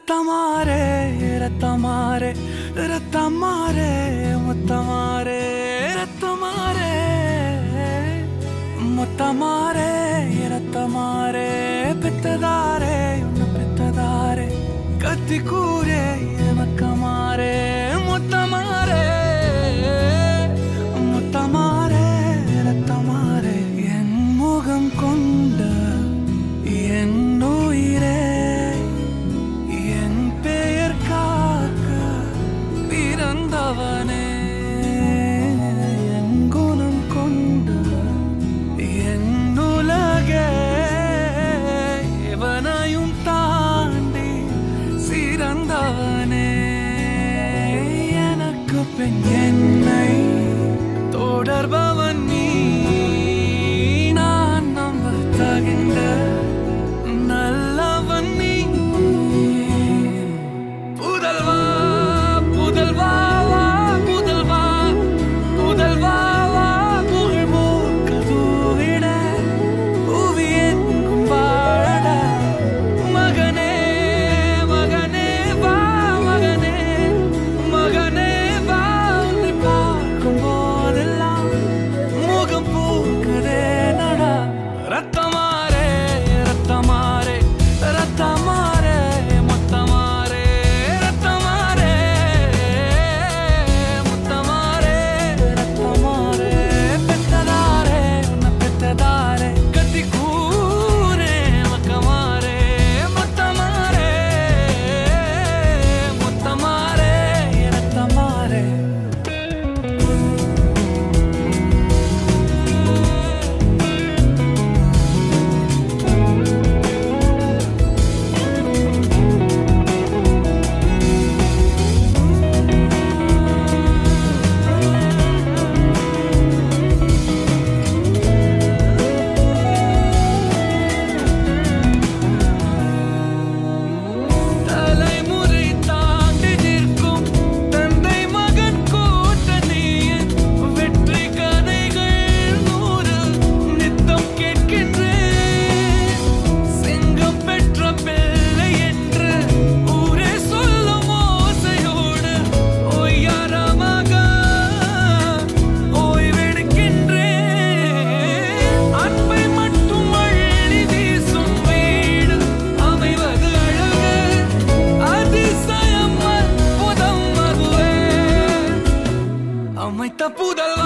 ரத்தமாரே ரத்தமாரே ரத்தமாரே முத்தமாரே ரத்தமாரே முத்தமாரே ரத்தமாரே பெத்ததாரே உன்னை பெத்ததாரே கத்தி கூரே மக்கமாரே முத்தமாரே முத்தமாரே ரத்தமாரே என் முகம் கொண்ட என் உயிரே என் பெயர் காக்க பிறந்தவனே என் குணம் கொண்ட என் உலகே எவனையும் தாண்டி சிறந்தவனே எனக்கு பெண் என்னை தொடர்பவன் நீ நான் நம்ப தகின்ற நல்லவன் நீ புதல்வா புதல்வா வா புதல்வா புதல்வா வா புகழ் மூக்க தூவிட புவியெங்கும் வாழட மகனே மகனே வா மகனே மகனே வா உன்னை பார்க்கும் போதெல்லாம் முகம் பூக்குதே நடா ரத்தமாரே ரத்தமாரே ரத்தமாரே முத்தமாரே ரத்தமாரே முத்தமாரே ரத்தமாரே பெத்ததாரே உன்னை பெத்ததாரே கத்தி கூரே மக்கமாரே முத்தமாரே முத்தமாரே ரத்தமாரே தலைமுறை தாண்டி நிற்கும் தந்தை மகன் கூட்டணியின் வெற்றி கதைகள் 100 நித்தம் கேட்கின்றேன் சிங்கம் பெற்ற பிள்ளை என்று ஊரே சொல்லும் ஓசையோடு ஒய்யாரமாக ஓய்வெடுக்கின்றேன் அன்பை மட்டும் அள்ளி வீசும் வீடு அமைவது அழகு அதிசயம் அற்புதம் அதுவே அமைத்த புதல்